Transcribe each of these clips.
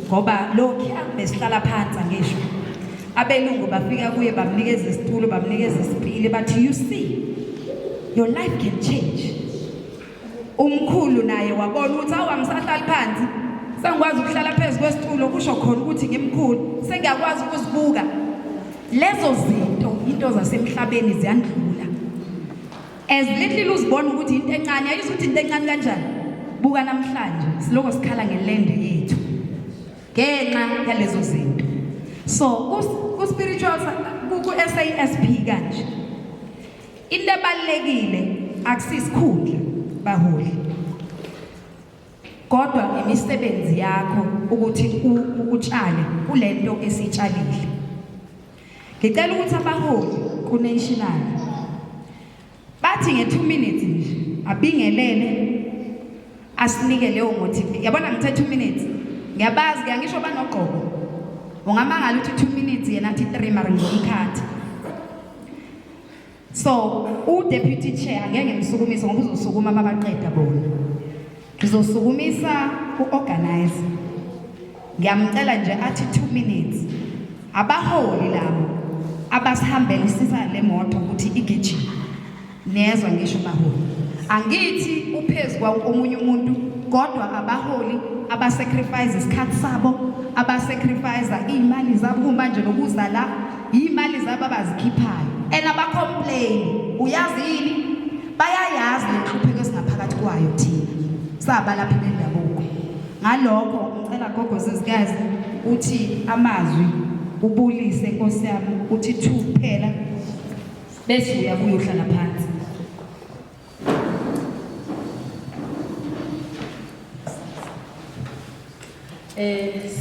ngoba lokhu besihlala phansi ngisho abelungu bafika kuye bamnikeza isitulo bamnikeza isipili bathi you see your life can change. Umkhulu naye wabona ukuthi awangisahlali phansi sengikwazi ukuhlala phezulu kwesitulo kusho khona ukuthi ngimkhulu sengiyakwazi ukuzibuka. Lezo zinto into zasemhlabeni ziyandlula. As little uzibona ukuthi into encane ayizwe ukuthi into encane kanjani. Buka namhlanje siloko sikhala ngelende yethu ngenxa yalezo zinto. So ku spiritual ku SASP kanje into ebalekile akusisikhundla baholi kodwa imisebenzi yakho ukuthi utshale kulento esitshalile. Ngicela ukuthi abaholi ku national bathi nge2 minutes nje abingelele asinike leyo motive. Yabona ngithe 2 minutes ngiyabazi ngisho banoqobo ungamangala ukuthi 2 minutes yena athi 3 mara ngiyikhathi. So u-deputy chair angeke ngimsukumisa ngoba uzosukuma mabaqeda bona. Ngizosukumisa u-organize. Ngiyamcela nje athi 2 minutes. Abaholi labo abasihambelisisa le moto ukuthi igijima. Nezwa ngisho baholi. Angithi uphezwa omunye umuntu kodwa abaholi abasacrifice isikhathi sabo, abasacrifice imali zabo manje lokuza la, imali zabo abazikhiphayo. Abacomplain uyazi yini bayayazi lenhlupheko esingaphakathi kwayo thina sabalapha bendabuko. Ngalokho ngicela gogo sesikazi uthi amazwi ubulise Nkosi yami uthi 2 kuphela bese uyabuya uhlala phansi.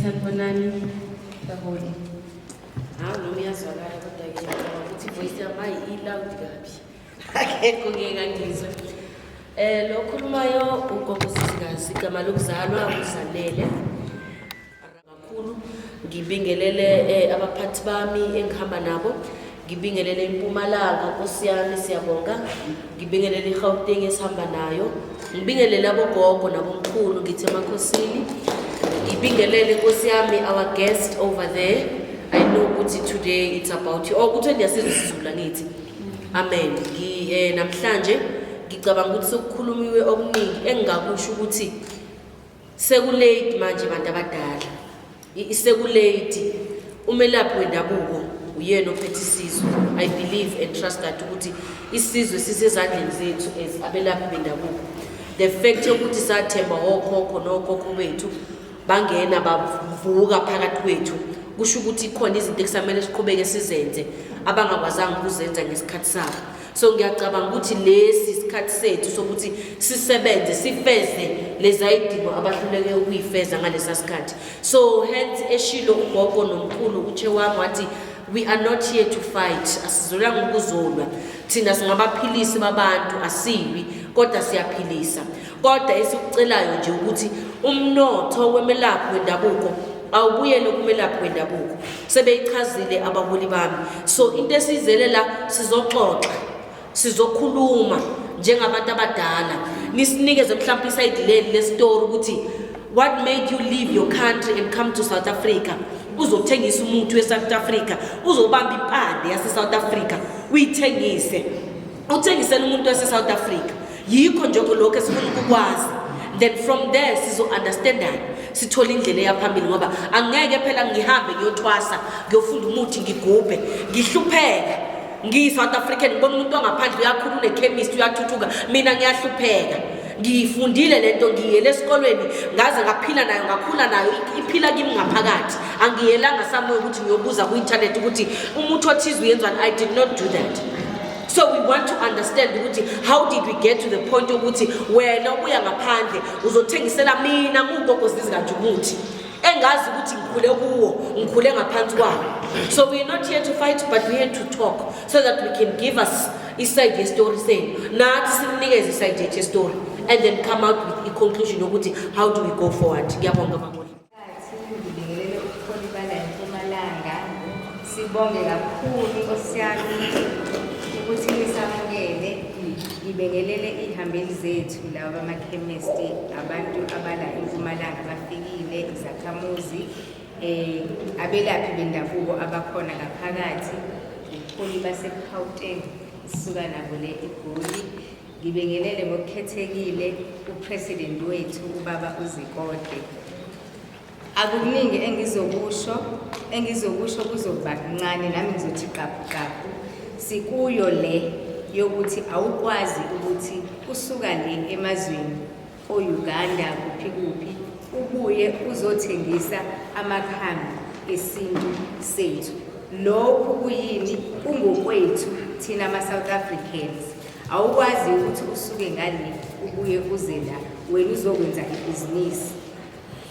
Sanibonani baholi. Noma iyazwakala kodwa ke ukuthi voice yami i-loud kabi. Akekho ngeke ngizwe. Lo khulumayo ugogo sisikazi igama lokuzalwa uzalele. Kakhulu ngibingelele abaphathi bami engihamba nabo. Ngibingelele iMpumalanga Nkosi yami siyabonga. Ngibingelele iGauteng esihamba nayo. Ngibingelele abogogo nabomkhulu ngithi emakhosini. Ngibingelele Nkosi yami our guest over there. I know ukuthi today it's about you. Ukuthi ndiyasizwa isizulu ngithi. Amen. Namhlanje ngicabanga ukuthi sokukhulumiwe okuningi engingakusho ukuthi sekulate manje abantu abadala. Sekulate umelaphi wendabuko uyena ophethe isizwe. I believe and trust that ukuthi isizwe sisezandleni zethu as abelaphi bendabuko. The fact ukuthi sathemba okhokho nokhokho bethu bangena bavuka phakathi kwethu kusho ukuthi khona izinto ekusamele siqhubeke sizenze abangakwazanga ukuzenza ngesikhathi sabo. So ngiyacabanga ukuthi lesi isikhathi sethu sokuthi sisebenze sifeze lezi idingo abahluleke ukuyifeza ngalesa sikhathi. So hence eshilo ugogo nomkhulu uche wami wathi we are not here to fight. Asizolanga ukuzolwa. Thina singabaphilisi babantu asiwi kodwa siyaphilisa. Kodwa esikucelayo nje ukuthi umnotho wemelaphi wendabuko awubuyele kumelaphi wendabuko. Sebeyichazile abaholi bami. So into esizele la sizoxoxa, sizokhuluma njengabantu abadala. Nisinikeze mhlawumbe iside leli le story ukuthi what made you leave your country and come to South Africa. Uzothengisa umuntu weSouth Africa, uzobamba impande yase South Africa, uyithengise. Uthengisela umuntu wase South Africa. Yikho nje lokho esifuna ukukwazi. Then from there sizo understand that sithola indlela yaphambili ngoba angeke phela ngihambe ngiyothwasa ngiyofunda umuthi ngigubhe ngihlupheka ngiyi-South African ngibona umuntu ongaphandle uyakhuluma ne-chemist uyathuthuka mina ngiyahlupheka ngiyifundile lento ngiyele esikolweni ngaze ngaphila nayo ngakhula nayo iphila kimi ngaphakathi angiyelanga somewhere ukuthi ngiyobuza ku-internet ukuthi umuthi othize uyenzani. I did not do that. So we want to understand ukuthi how did we get to the point ukuthi wena ubuya ngaphandle uzothengisela mina ngugogo sizikanje umuthi engazi ukuthi ngikhule kuwo ngikhule ngaphansi kwawo. So we are not here to fight but we are here to talk so that we can give us iside story saying nathi sinikeze iside story and then come out with a conclusion ukuthi how do we go forward. Ngiyabonga baholi. Ngibingelele ukukholi bala eMpumalanga. Sibonge kakhulu Nkosi yami ukuthi nisamukele ngibingelele ihambeli zethu laba amakhemisti abantu abala eMpumalanga bafikile izakhamuzi abelaphi bendabuko abakhona ngaphakathi ukholi baseGauteng isuka nabo le iGoli ngibingelele ngokukhethekile upresident wethu ubaba uZikode akuningi engizokusho kuzoba kancane nami ngizothi qapu sikuyo le yokuthi awukwazi ukuthi usuka le emazweni oUganda kuphi ubuye uzothengisa amakhambi esintu sethu lokhu kuyini kungokwethu thina ama-South Africans awukwazi ukuthi usuke ngale ubuye uze la wena uzokwenza ibhizinisi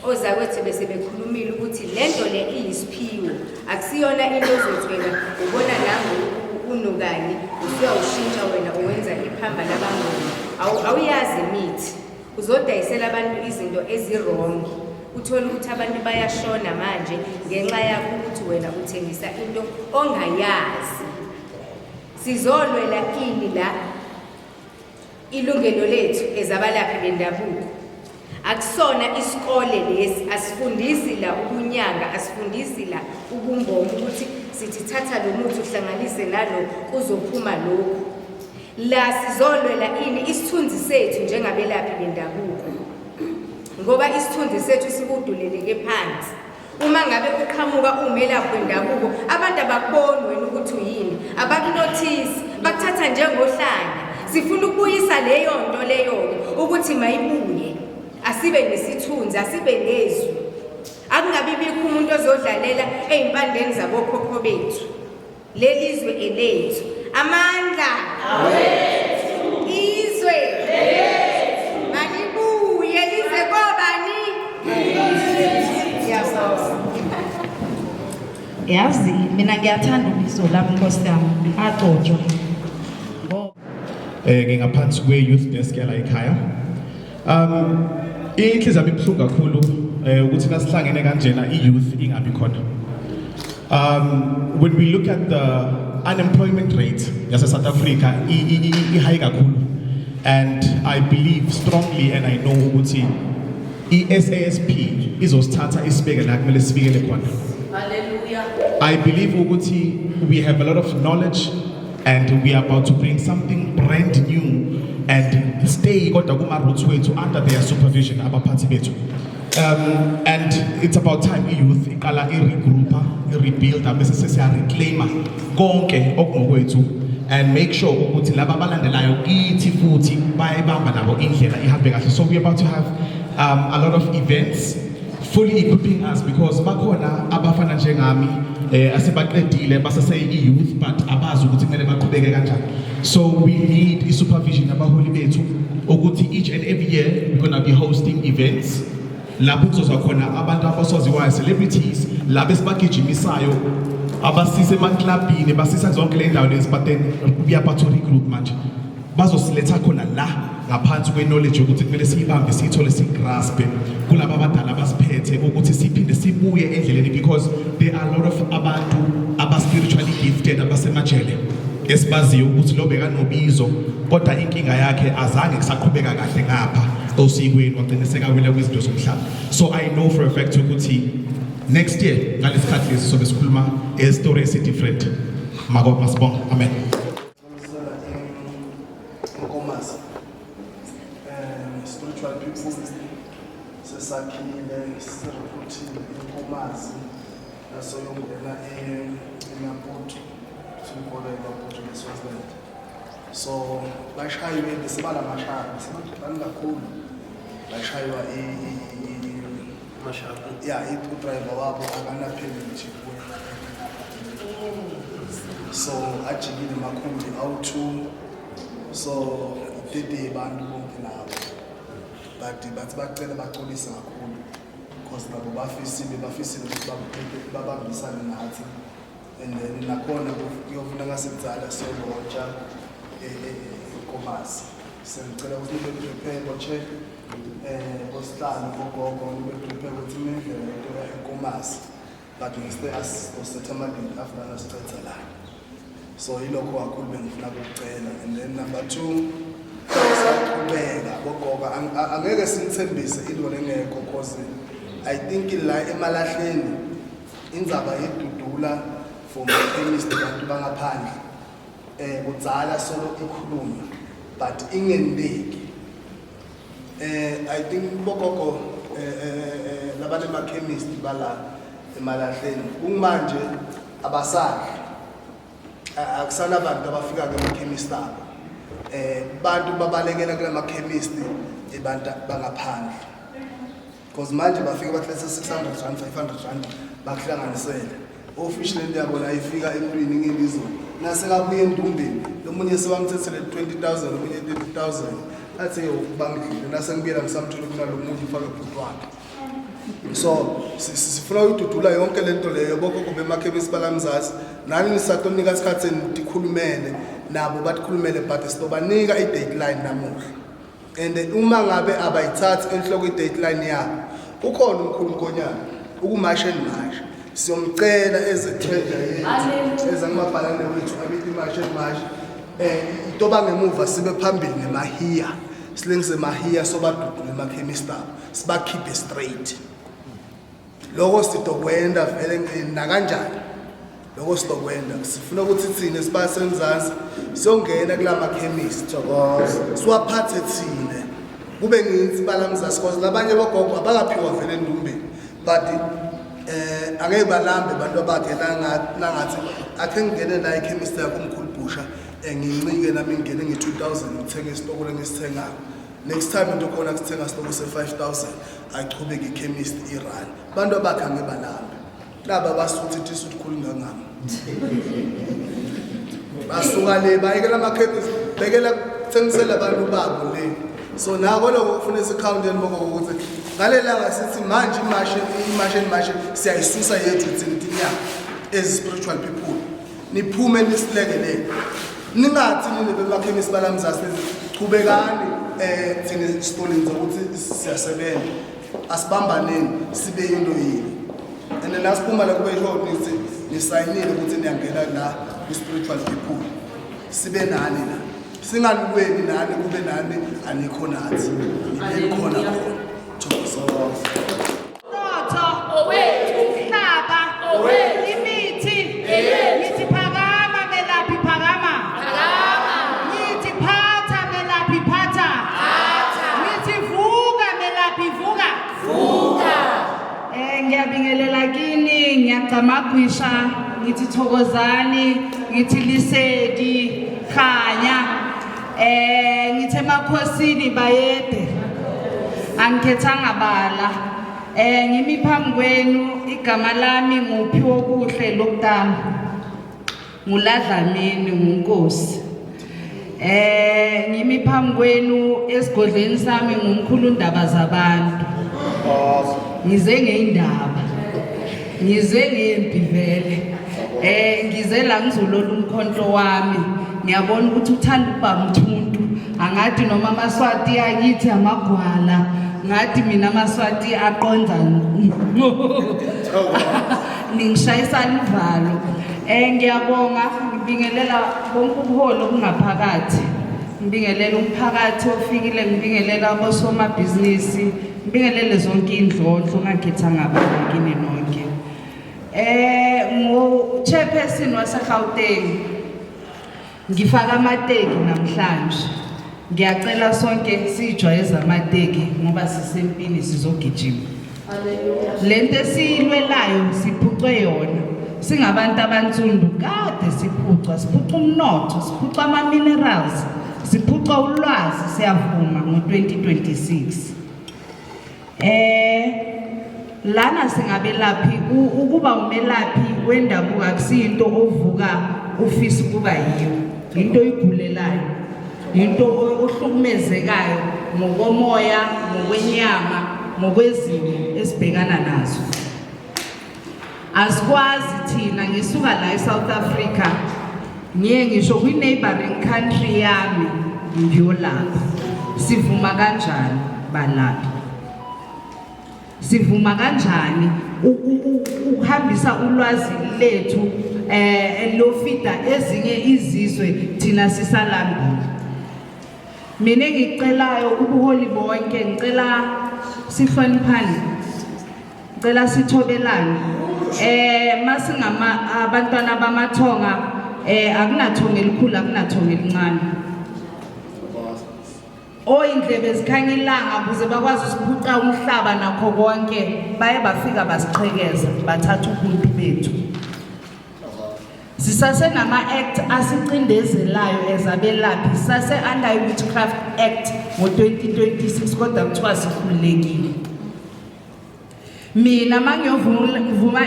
ozakwethu bese bekhulumile ukuthi lento le iyisiphiwo akusiyona into ozothwela ubona nangu unokani usuyawushintsha wena uwenza iphamba labangoma awuyazi imithi uzodayisela abantu izinto ezirong uthola ukuthi abantu bayashona manje ngenxa yakho ukuthi wena uthengisa into ongayazi sizolwela ini la ilungelo lethu ezabalaphi bendabuko akusona isikole lesi asifundisi la ukunyanga asifundisi la ukumbonga ukuthi sithi thatha lo muthi uhlanganise nalo kuzophuma lokho la sizolwela ini isithunzi sethu njengabelaphi bendabuko ngoba isithunzi sethu sikuduleleke phansi uma ngabe uqhamuka umelaphi wendabuko abantu abakuboni wena ukuthi uyini abakunotice bakuthatha njengohlanya sifuna ukubuyisa leyo nto leyo ukuthi mayibuye asibe nesithunzi asibe nezwi akungabi bikho umuntu ozodlalela ezimpandeni zabokhokho bethu lelizwe elethu amandla awethu izwe lethu malibuye lize kobani yazi mina ngiyathanda ubizo lami Nkosi yami agcotshwa ngingaphansi kwe-youth desk yala ekhaya inhliziyo yami ibuhlungu kakhulu ukuthi nasihlangene kanjena i-youth ingabi khona when we look at the unemployment rate yase South Africa i-high kakhulu and I believe strongly and I know ukuthi i-SASP izosithatha isibeke la kumele sifikele khona. Hallelujah. I believe ukuthi we have a lot of knowledge and we are about to bring something brand new and stay kodwa kuma-roots wethu under their supervision abaphathi bethu. And it's about time i-youth iqala i-regroupa, i-rebuilda bese sesiya-reclaima konke okungokwethu and make sure ukuthi laba abalandelayo kithi futhi bayayibamba nabo indlela ihambe kahle. So we're about to have a lot of events fully equipping us because bakhona abafana njengami asebaqedile basase-youth but abazi ukuthi kumele baqhubeke kanjani. So we need i-supervision abaholi bethu ukuthi each and every year we're going to be hosting events lapho kuzoza khona abantu abasaziwayo celebrities labo esibagijimisayo abasise emaklabhini basisa zonke le ndawo lezi but then we are about to regroup manje bazosiletha khona la ngaphansi kwe-knowledge yokuthi kumele siyibambe siyithole siyigraspe kulaba abadala abasiphethe ukuthi siphinde sibuye endleleni because there are a lot of abantu aba-spiritually gifted abasemajele esibaziyo ukuthi lo bekanobizo kodwa inkinga yakhe azange kusaqhubeka kahle ngapha osikweni wagcina sekawela kwizinto zomhlaba. So I know for a fact ukuthi next year ngalesikhathi lesi sobe sikhuluma story esi-different. Masibonga. Amen. Spiritual people sesakhile sirekrutile inkomazi nasoyongena eMaputo simkhole eMaputo eSwaziland. So bashaywe besibala mashaya besibani kakhulu bashaywa mashaya i-driver wabo akana permit. So ajikile makhulu awu2 so idede bantu bonke nabo bathi bacela baxolisa kakhulu because nabo bafisile ukuthi babambisane nathi and then nakhona kuyofuna ngasekudzala siyolotsha ekomasi sengicela ukuthi nibe prepare boche bosihlalo bogogo nibe prepare ukuthi nindlela into ekomasi but ngiste as September after nasicetha la So yilokho kakhulu bengifuna ukucela. And then number 2, siyaqhubeka bogogo angeke sinithembise into lengekho because I think la emalahleni indzaba yedudula from chemist abantu bangaphandle kudzala solo ikhuluma but ingendeki. I think bogogo labantu ema-chemist bala emalahleni kumanje abasadli akusana abantu abafika ema-chemist abo bantu babalekela kula ma-chemist abantu bangaphandle because manje bafika bakuletha 600 rand 500 rand bakuhlanganisele officially yabo la ifika emntwini ngelizweni nasekabuye endumbeni lomunye sebamthethele 20,000 lomunye 30,000 athi bangidlile nasengibuyela ngisamthola kuna lo muntu ufake ibhuti wakhe. So sifuna ududula yonke lento leyo bogogo bemakhemisi balamzasi nani nisatonika isikhathi nikhulumele nabo batikhulumele but sizobanika i-dateline namuhla. And uma ngabe abayithathi enhloko i-dateline yabo ukhona umkhulu Nkonyane ukumasha emasha siyomcela eze-treasure yethu ezangimabhalane wethu abithi imasha emasha itoba ngemuva sibe phambili ngemahiya silengise mahiya sobadudule emakhemisi abo sibakhiphe straight. Loko sitokwenda vele nakanjani loko sitokwenda sifuna ukuthi thina sibasemzansi siyongena kula makhemisi siwaphathe thina kube ngithi balamzasi because labanye bogogo abakaphiwa vele endumbeni but angeke balambe abantu abakhe nangathi akhe ngene la ikhemisi yakho umkhulu Busha ngincike nami ngene nge-2000 ngithenge isitoko lengisithengayo. Next time into khona sithenga isitoko se-5,000 ayichubeke ikhemist iran bantu abakhe angeke balambe laba basuthi tisuthi khulu ngangami basuka le bayekela amakhemisi bekela kuthengisela abantu babo le. So nako lokho kufuna isikhawunteni boko ukuthi ngalelanga sithi manje imashe siyayisusa yethu thina as spiritual people niphume nisilekelele ningathi nini bemakhemisi balamzasi chubekani thina stories ukuthi siyasebenza asibambaneni sibe into yini and then asiphuma la kube isho ukuthi nisayinile ukuthi niyangena la spiritual people sibe nani la singalweni nani kube nani anikho nathi nikhona khona thokoza ngiyabingelela kini ngiyacamagwisha ngithi Thokozani ngithi Lisedi Khanya ngithe Makhosini Bayede angikhethanga bala ngimi phambi kwenu igama lami nguphiwo kuhle lokudala nguladlamini nguNkosi ngimi phambi kwenu esigodleni sami ngumkhulu ndaba zabantu ngize ngeindaba ngize ngempi vele ngize la ngizolola umkhonto wami ngiyabona ukuthi uthanda ukuba mthuntu angathi noma amaswati akithi amagwala ngathi mina amaswati aqonza ningishayisa livalo ngiyabonga ngibingelela bonke ubuholo obungaphakathi ngibingelela umphakathi ofikile ngibingelela abosomabhizinisi ngibingelele zonke indlondlo ngakhethanga abantu kini nonke ngo-chairperson waseGauteng ngifaka amateki namhlanje ngiyacela sonke sijwayeze amateki ngoba sisempini sizogijima lento esiyilwelayo siphucwe yona singabantu abansundu kade siphuca umnotho siphuca ama-minerals siphuca ulwazi siyavuma ngo-2026 lana singabelaphi ukuba umelaphi wendabuko akusiyinto ovuka ufisa ukuba yiyo into oyigulelayo into ohlukumezekayo ngokomoya ngokwenyama ngokwezimo esibhekana nazo asikwazi thina ngisuka la eSouth Africa ngiye ngisho kwi-neighboring country yami ngiyolapha sivuma kanjani balaphi sivuma kanjani ukuhambisa ulwazi lethu lofida ezinye izizwe thina sisalambile. Mina ngicelayo ubuholi bonke ngicela sihloniphane. Ngicela sithobelane. Masingama abantwana bamathonga akunathonga elikhulu akunathonga elincane. Oyindlebe zikhanya ilanga ukuze bakwazi ukuphuca umhlaba nakho konke baye bafika basiqhekeza bathatha ubuntu bethu. Sisase nama act asicindezelayo ezabelaphi sase under Witchcraft Act ngo2026 kodwa kuthiwa sikhululekile. Mina mangiyovuma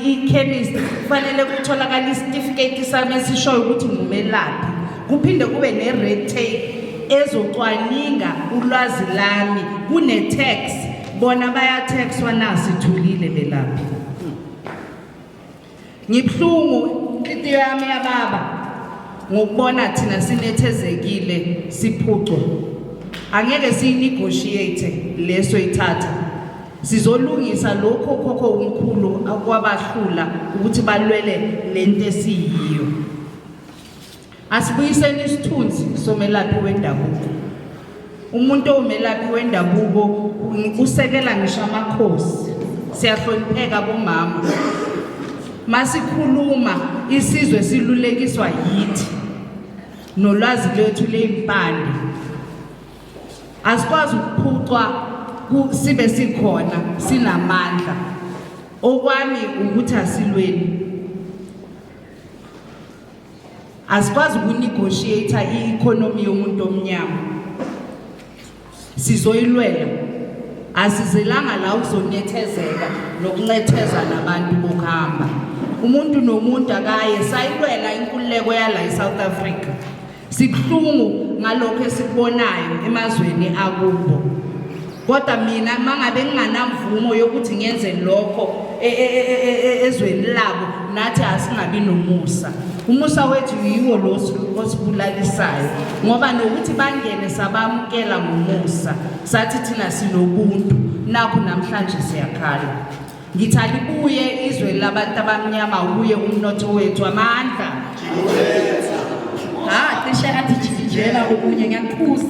i-chemist kufanele kutholakala i-certificate sami esishoyo ukuthi ngumelaphi. Kuphinde kube ne-red tape ezocwaninga ulwazi lami kune-tax bona baya-taxwa nasi thulile belaphi. Ngibhlungu inhliziyo yami yababa ngokubona thina sinethezekile siphucwa. Angeke siyinegotiate leso ithatha. Sizolungisa lokho khokho umkhulu akwabahlula ukuthi balwele lento esiyiyo. Asibuyiseni isithunzi somelaphi wendabuko. Umuntu omelaphi wendabuko usekela ngisho amakhosi. Siyahlonipheka bomama. Masikhuluma isizwe silulekiswa yithi nolwazi lwethu leimpande. Asikwazi ukuphucwa sibe sikhona sinamandla. Okwami ukuthi asilweni. Asikwazi ukunegotiate i-economy yomuntu omnyama. Sizoyilwela. Asizelanga la ukuzonyethezeka nokuncetheza nabantu bokuhamba. Umuntu nomuntu akaye sayilwela inkululeko yala eSouth Africa. Sibhlungu ngalokho esikubonayo emazweni akubo. Kodwa mina mangabe nginganamvumo yokuthi ngenze lokho ezweni labo nathi asingabi nomusa. Umusa wethu yiwo lo osibulalisayo ngoba nokuthi bangene sabamkela ngomusa sathi thina sinobuntu nakho namhlanje siyakhala. Ngithi alibuye izwe labantu abamnyama ubuye umnotho wethu amandla. Cishe athi jikijela okunye ngiyakuphuza.